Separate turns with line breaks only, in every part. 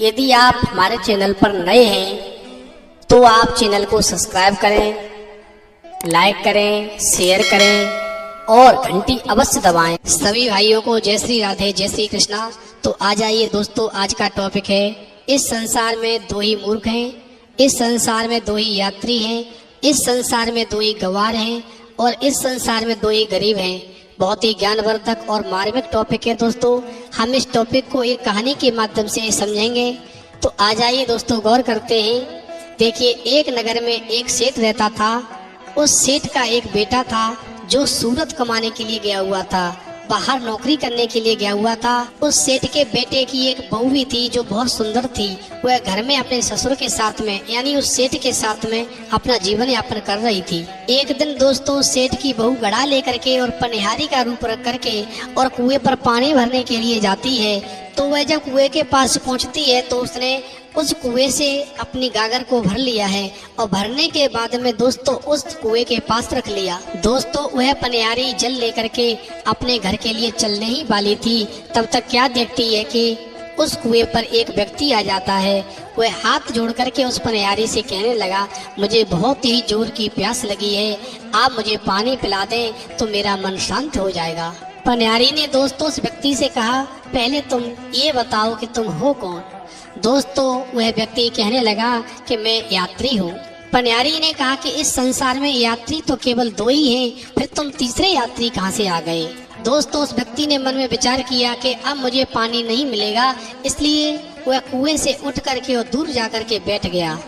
यदि आप हमारे चैनल पर नए हैं तो आप चैनल को सब्सक्राइब करें, लाइक करें, शेयर करें और घंटी अवश्य दबाएं। सभी भाइयों को जय श्री राधे, जय श्री कृष्णा। तो आ जाइए दोस्तों, आज का टॉपिक है इस संसार में दो ही मूर्ख हैं, इस संसार में दो ही यात्री हैं, इस संसार में दो ही गवार हैं और इस संसार में दो ही गरीब हैं। बहुत ही ज्ञानवर्धक और मार्मिक टॉपिक है दोस्तों। हम इस टॉपिक को एक कहानी के माध्यम से समझेंगे। तो आ जाइए दोस्तों, गौर करते हैं। देखिए, एक नगर में एक सेठ रहता था। उस सेठ का एक बेटा था जो सूरत कमाने के लिए गया हुआ था, बाहर नौकरी करने के लिए गया हुआ था। उस सेठ के बेटे की एक बहू भी थी जो बहुत सुंदर थी। वह घर में अपने ससुर के साथ में यानी उस सेठ के साथ में अपना जीवन यापन कर रही थी। एक दिन दोस्तों, सेठ की बहू घड़ा लेकर के और पनिहारी का रूप रख करके और कुएं पर पानी भरने के लिए जाती है। तो वह जब कुएं के पास पहुंचती है तो उसने उस कुएं से अपनी गागर को भर लिया है और भरने के बाद में दोस्तों उस कुएं के पास रख लिया। दोस्तों, वह पनिहारी जल लेकर के अपने घर के लिए चलने ही वाली थी। तब तक क्या देखती है कि उस कुएं पर एक व्यक्ति आ जाता है। वह हाथ जोड़ करके उस पनिहारी से कहने लगा, मुझे बहुत ही जोर की प्यास लगी है, आप मुझे पानी पिला दें तो मेरा मन शांत हो जाएगा। पनिहारी ने दोस्तों उस व्यक्ति से कहा, पहले तुम ये बताओ कि तुम हो कौन। दोस्तों, वह व्यक्ति कहने लगा कि मैं यात्री हूँ। पनिहारी ने कहा कि इस संसार में यात्री तो केवल दो ही हैं, फिर तुम तीसरे यात्री कहाँ से आ गए। दोस्तों, उस व्यक्ति ने मन में विचार किया कि अब मुझे पानी नहीं मिलेगा, इसलिए वह कुएं से उठ करके और दूर जा करके बैठ गया।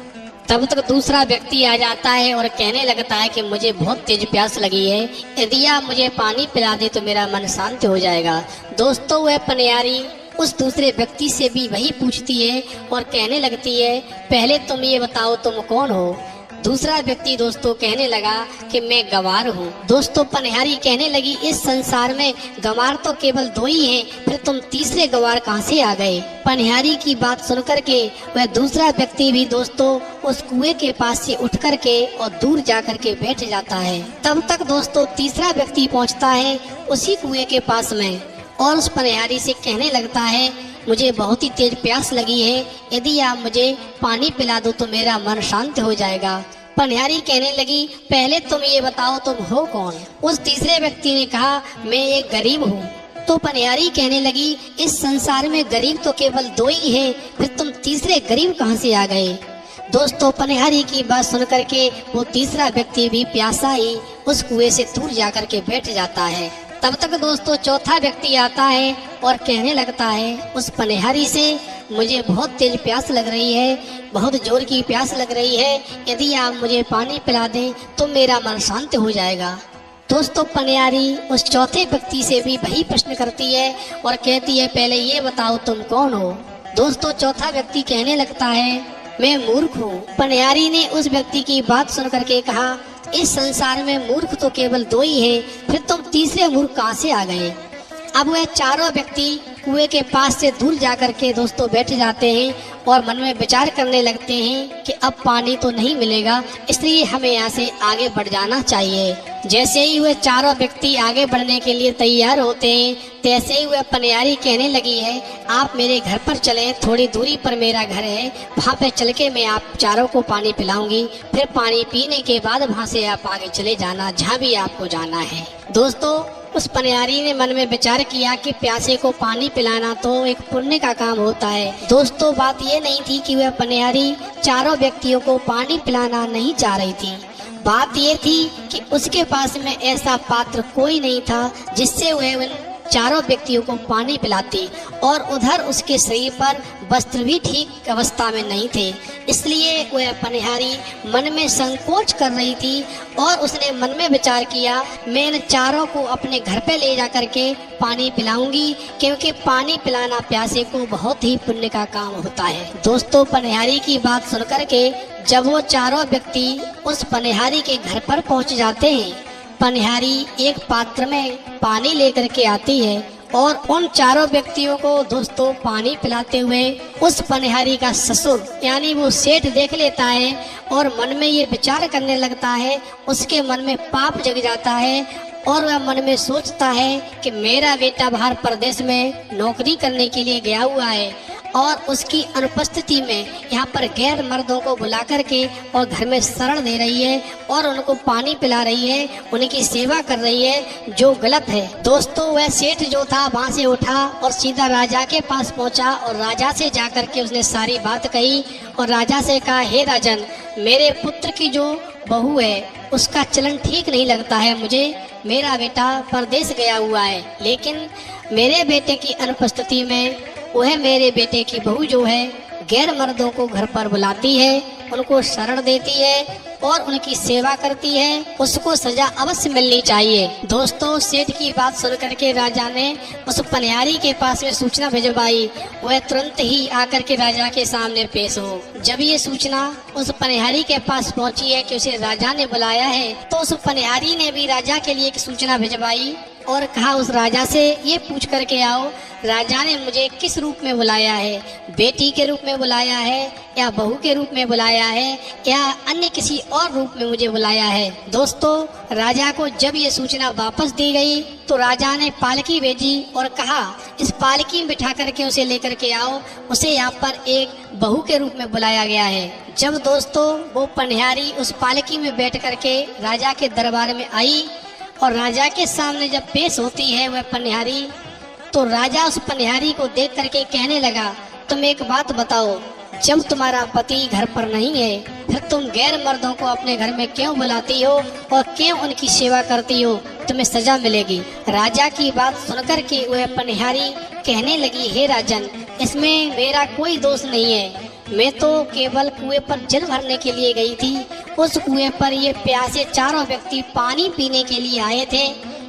तब तक दूसरा व्यक्ति आ जाता है और कहने लगता है कि मुझे बहुत तेज प्यास लगी है, यदि आप मुझे पानी पिला दे तो मेरा मन शांत हो जाएगा। दोस्तों, वह पनिहारी उस दूसरे व्यक्ति से भी वही पूछती है और कहने लगती है, पहले तुम ये बताओ तुम कौन हो। दूसरा व्यक्ति दोस्तों कहने लगा कि मैं गवार हूँ। दोस्तों, पनिहारी कहने लगी, इस संसार में गवार तो केवल दो ही हैं, फिर तुम तीसरे गवार कहाँ से आ गए। पनिहारी की बात सुनकर के वह दूसरा व्यक्ति भी दोस्तों उस कुएं के पास से उठ करके और दूर जा करके बैठ जाता है। तब तक दोस्तों तीसरा व्यक्ति पहुँचता है उसी कुएं के पास में और उस पनिहारी से कहने लगता है, मुझे बहुत ही तेज प्यास लगी है, यदि आप मुझे पानी पिला दो तो मेरा मन शांत हो जाएगा। पनिहारी कहने लगी, पहले तुम ये बताओ तुम हो कौन। उस तीसरे व्यक्ति ने कहा, मैं एक गरीब हूँ। तो पनिहारी कहने लगी, इस संसार में गरीब तो केवल दो ही हैं, फिर तुम तीसरे गरीब कहाँ से आ गए। दोस्तों, पनिहारी की बात सुन करके वो तीसरा व्यक्ति भी प्यासा ही उस कुएं से दूर जा करके बैठ जाता है। तब तक दोस्तों चौथा व्यक्ति आता है और कहने लगता है उस पनिहारी से, मुझे बहुत तेज प्यास लग रही है, बहुत जोर की प्यास लग रही है, यदि आप मुझे पानी पिला दें तो मेरा मन शांत हो जाएगा। दोस्तों, पनिहारी उस चौथे व्यक्ति से भी वही प्रश्न करती है और कहती है, पहले ये बताओ तुम कौन हो। दोस्तों, चौथा व्यक्ति कहने लगता है, मैं मूर्ख हूँ। पनिहारी ने उस व्यक्ति की बात सुन करके कहा, इस संसार में मूर्ख तो केवल दो ही हैं, फिर तुम तीसरे मूर्ख कहाँ से आ गए। अब वह चारों व्यक्ति कुएं के पास से दूर जाकर के दोस्तों बैठ जाते हैं और मन में विचार करने लगते हैं कि अब पानी तो नहीं मिलेगा, इसलिए हमें यहाँ से आगे बढ़ जाना चाहिए। जैसे ही वह चारों व्यक्ति आगे बढ़ने के लिए तैयार होते हैं, तैसे ही वह पनिहारी कहने लगी है, आप मेरे घर पर चलें, थोड़ी दूरी पर मेरा घर है, वहाँ पे चल के मैं आप चारों को पानी पिलाऊंगी, फिर पानी पीने के बाद वहाँ से आप आगे चले जाना जहाँ भी आपको जाना है। दोस्तों, उस पनिहारी ने मन में विचार किया कि प्यासे को पानी पिलाना तो एक पुण्य का काम होता है। दोस्तों, बात ये नहीं थी कि वह पनिहारी चारों व्यक्तियों को पानी पिलाना नहीं चाह रही थी। बात ये थी कि उसके पास में ऐसा पात्र कोई नहीं था जिससे वह उन चारों व्यक्तियों को पानी पिलाती, और उधर उसके शरीर पर वस्त्र भी ठीक अवस्था में नहीं थे, इसलिए वह पनिहारी मन में संकोच कर रही थी और उसने मन में विचार किया, मैं इन चारों को अपने घर पे ले जा करके पानी पिलाऊंगी, क्योंकि पानी पिलाना प्यासे को बहुत ही पुण्य का काम होता है। दोस्तों, पनिहारी की बात सुन करके जब वो चारों व्यक्ति उस पनिहारी के घर पर पहुंच जाते हैं, पनिहारी एक पात्र में पानी लेकर के आती है और उन चारों व्यक्तियों को दोस्तों पानी पिलाते हुए उस पनिहारी का ससुर यानी वो सेठ देख लेता है और मन में ये विचार करने लगता है, उसके मन में पाप जग जाता है और वह मन में सोचता है कि मेरा बेटा बाहर प्रदेश में नौकरी करने के लिए गया हुआ है और उसकी अनुपस्थिति में यहाँ पर गैर मर्दों को बुला करके और घर में शरण दे रही है और उनको पानी पिला रही है, उनकी सेवा कर रही है, जो गलत है। दोस्तों, वह सेठ जो था वहाँ से उठा और सीधा राजा के पास पहुँचा और राजा से जा करके उसने सारी बात कही और राजा से कहा, हे राजन, मेरे पुत्र की जो बहू है उसका चलन ठीक नहीं लगता है मुझे। मेरा बेटा परदेश गया हुआ है, लेकिन मेरे बेटे की अनुपस्थिति में वह मेरे बेटे की बहू जो है गैर मर्दों को घर पर बुलाती है, उनको शरण देती है और उनकी सेवा करती है, उसको सजा अवश्य मिलनी चाहिए। दोस्तों, सेठ की बात सुन करके राजा ने उस पनियारी के पास में सूचना भिजवाई। वह तुरंत ही आकर के राजा के सामने पेश हो। जब ये सूचना उस पनिहारी के पास पहुंची है कि उसे राजा ने बुलाया है, तो उस पनिहारी ने भी राजा के लिए एक सूचना भिजवाई और कहा, उस राजा से ये पूछ करके आओ, राजा ने मुझे किस रूप में बुलाया है, बेटी के रूप में बुलाया है या बहू के रूप में बुलाया है या अन्य किसी और रूप में मुझे बुलाया है। दोस्तों, राजा को जब ये सूचना वापस दी गई तो राजा ने पालकी भेजी और कहा, इस पालकी में बिठा करके उसे लेकर के आओ, उसे यहाँ पर एक बहू के रूप में बुलाया गया है। जब दोस्तों वो पनिहारी उस पालकी में बैठ करके राजा के दरबार में आई और राजा के सामने जब पेश होती है वह पनिहारी, तो राजा उस पनिहारी को देख करके कहने लगा, तुम एक बात बताओ, जब तुम्हारा पति घर पर नहीं है फिर तुम गैर मर्दों को अपने घर में क्यों बुलाती हो और क्यों उनकी सेवा करती हो, तुम्हें सजा मिलेगी। राजा की बात सुनकर के वह पनिहारी कहने लगी, हे राजन, इसमें मेरा कोई दोष नहीं है, मैं तो केवल कुएं पर जल भरने के लिए गई थी। उस कुएं पर ये प्यासे चारों व्यक्ति पानी पीने के लिए आए थे।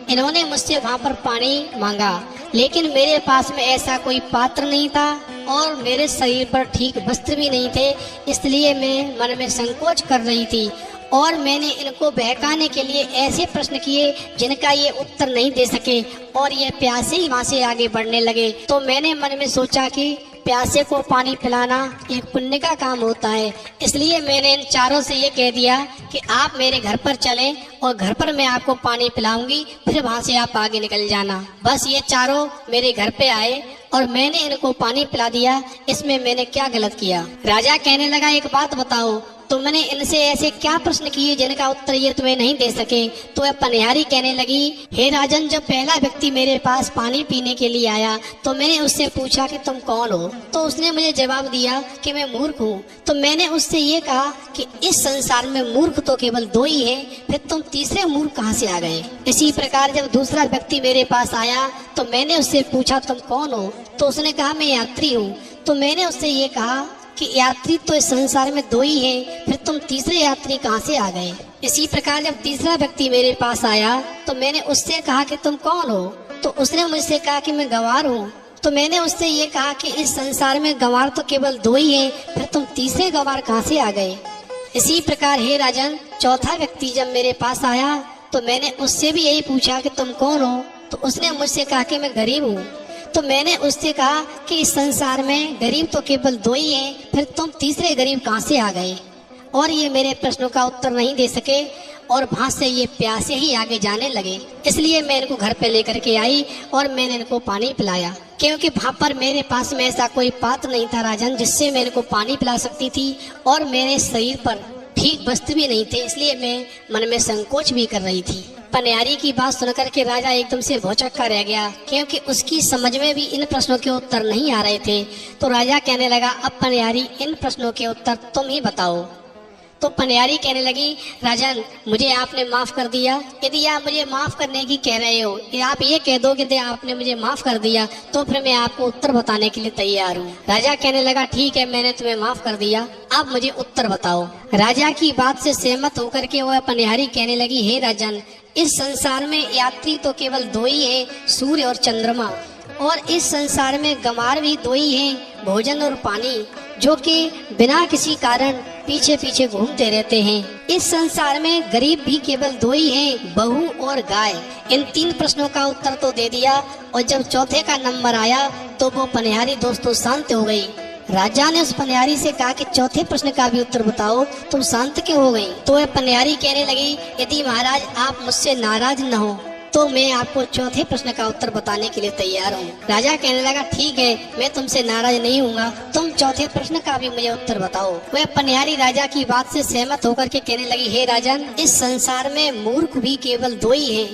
इन्होंने मुझसे वहाँ पर पानी मांगा, लेकिन मेरे पास में ऐसा कोई पात्र नहीं था और मेरे शरीर पर ठीक वस्त्र भी नहीं थे, इसलिए मैं मन में संकोच कर रही थी और मैंने इनको बहकाने के लिए ऐसे प्रश्न किए जिनका ये उत्तर नहीं दे सके और ये प्यासे ही वहाँ से आगे बढ़ने लगे। तो मैंने मन में सोचा कि प्यासे को पानी पिलाना एक पुण्य का काम होता है, इसलिए मैंने इन चारों से ये कह दिया कि आप मेरे घर पर चलें और घर पर मैं आपको पानी पिलाऊंगी, फिर वहाँ से आप आगे निकल जाना। बस ये चारों मेरे घर पे आए और मैंने इनको पानी पिला दिया, इसमें मैंने क्या गलत किया। राजा कहने लगा, एक बात बताओ, तुमने इनसे ऐसे क्या प्रश्न किए जिनका उत्तर ये तुम्हें नहीं दे सके। तो वह पनिहारी कहने लगी, हे राजन, जब पहला व्यक्ति मेरे पास पानी पीने के लिए आया तो मैंने उससे पूछा कि तुम कौन हो, तो उसने मुझे जवाब दिया कि मैं मूर्ख हूँ। तो मैंने उससे ये कहा कि इस संसार में मूर्ख तो केवल दो ही है, फिर तुम तीसरे मूर्ख कहाँ से आ गए। इसी प्रकार जब दूसरा व्यक्ति मेरे पास आया तो मैंने उससे पूछा, तुम कौन हो, तो उसने कहा, मैं यात्री हूँ। तो मैंने उससे ये कहा कि यात्री तो इस संसार में दो ही हैं, फिर तुम तीसरे यात्री कहाँ से आ गए। इसी प्रकार जब तीसरा व्यक्ति मेरे पास आया तो मैंने उससे कहा कि तुम कौन हो, तो उसने मुझसे कहा कि मैं गंवार हूँ। तो मैंने उससे ये कहा कि इस संसार में गंवार तो केवल दो ही हैं, फिर तुम तीसरे गंवार कहाँ से आ गए। इसी प्रकार हे राजन, चौथा व्यक्ति जब मेरे पास आया तो मैंने उससे भी यही पूछा कि तुम कौन हो, तो उसने मुझसे कहा कि मैं गरीब हूँ। तो मैंने उससे कहा कि इस संसार में गरीब तो केवल दो ही हैं, फिर तुम तीसरे गरीब कहाँ से आ गए। और ये मेरे प्रश्नों का उत्तर नहीं दे सके और वहाँ से ये प्यासे ही आगे जाने लगे। इसलिए मैं इनको घर पे लेकर के आई और मैंने इनको पानी पिलाया, क्योंकि वहाँ पर मेरे पास में ऐसा कोई पात्र नहीं था राजन जिससे मैं इनको पानी पिला सकती थी और मेरे शरीर पर ठीक वस्त्र भी नहीं थे, इसलिए मैं मन में संकोच भी कर रही थी। पनिहारी की बात सुनकर के राजा एकदम से भौचक्का रह गया, क्योंकि उसकी समझ में भी इन प्रश्नों के उत्तर नहीं आ रहे थे। तो राजा कहने लगा, अब पनिहारी, इन प्रश्नों के उत्तर तुम ही बताओ। तो पनिहारी कहने लगी, राजन, मुझे आपने माफ कर दिया। यदि आप मुझे माफ करने की कह रहे हो, या आप ये कह दो कि आपने मुझे माफ कर दिया, तो फिर मैं आपको उत्तर बताने के लिए तैयार हूँ। राजा कहने लगा, ठीक है, मैंने तुम्हें माफ कर दिया, आप मुझे उत्तर बताओ। राजा की बात से सहमत होकर के वह पनिहारी कहने लगी, हे राजन, इस संसार में यात्री तो केवल दो ही है, सूर्य और चंद्रमा, और इस संसार में गंवार भी दो ही हैं, भोजन और पानी, जो कि बिना किसी कारण पीछे पीछे घूमते रहते हैं। इस संसार में गरीब भी केवल दो ही हैं, बहू और गाय। इन तीन प्रश्नों का उत्तर तो दे दिया और जब चौथे का नंबर आया तो वो पनिहारी दोस्तों शांत हो गई। राजा ने उस पनिहारी से कहा कि चौथे प्रश्न का भी उत्तर बताओ, तुम शांत क्यों हो गई। तो वह पनिहारी कहने लगी, यदि महाराज आप मुझसे नाराज न हो तो मैं आपको चौथे प्रश्न का उत्तर बताने के लिए तैयार हूँ। राजा कहने लगा, ठीक है, मैं तुमसे नाराज नहीं हूँगा, तुम चौथे प्रश्न का भी मुझे उत्तर बताओ। वह पनिहारी राजा की बात से सहमत होकर के कहने लगी, हे राजन, इस संसार में मूर्ख भी केवल दो ही हैं।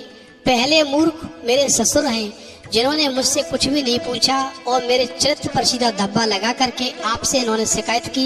पहले मूर्ख मेरे ससुर हैं, जिन्होंने मुझसे कुछ भी नहीं पूछा और मेरे चरित्र पर सीधा धब्बा लगा करके आपसे इन्होंने शिकायत की।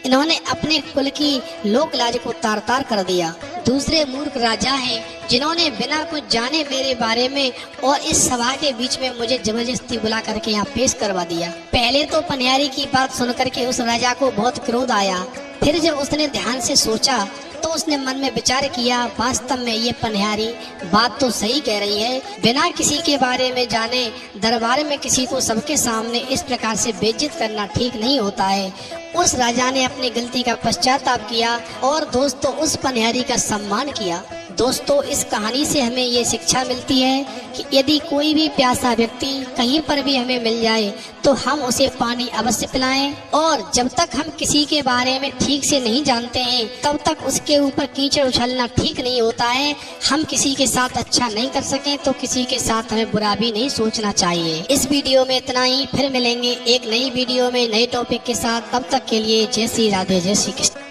इन्होंने अपने कुल की लोक लाज को तार तार कर दिया। दूसरे मूर्ख राजा हैं, जिन्होंने बिना कुछ जाने मेरे बारे में और इस सभा के बीच में मुझे जबरदस्ती बुला करके यहाँ पेश करवा दिया। पहले तो पनिहारी की बात सुन करके उस राजा को बहुत क्रोध आया। फिर जब उसने ध्यान से सोचा तो उसने मन में विचार किया, वास्तव में ये पनिहारी बात तो सही कह रही है। बिना किसी के बारे में जाने दरबार में किसी को सबके सामने इस प्रकार से बेइज्जत करना ठीक नहीं होता है। उस राजा ने अपनी गलती का पश्चाताप किया और दोस्तों उस पनिहारी का सम्मान किया। दोस्तों, इस कहानी से हमें ये शिक्षा मिलती है कि यदि कोई भी प्यासा व्यक्ति कहीं पर भी हमें मिल जाए तो हम उसे पानी अवश्य पिलाएं, और जब तक हम किसी के बारे में ठीक से नहीं जानते हैं तब तक उसके ऊपर कीचड़ उछलना ठीक नहीं होता है। हम किसी के साथ अच्छा नहीं कर सकें तो किसी के साथ हमें बुरा भी नहीं सोचना चाहिए। इस वीडियो में इतना ही, फिर मिलेंगे एक नई वीडियो में नए टॉपिक के साथ। तब तक के लिए जय श्री राधे, जय श्री कृष्ण।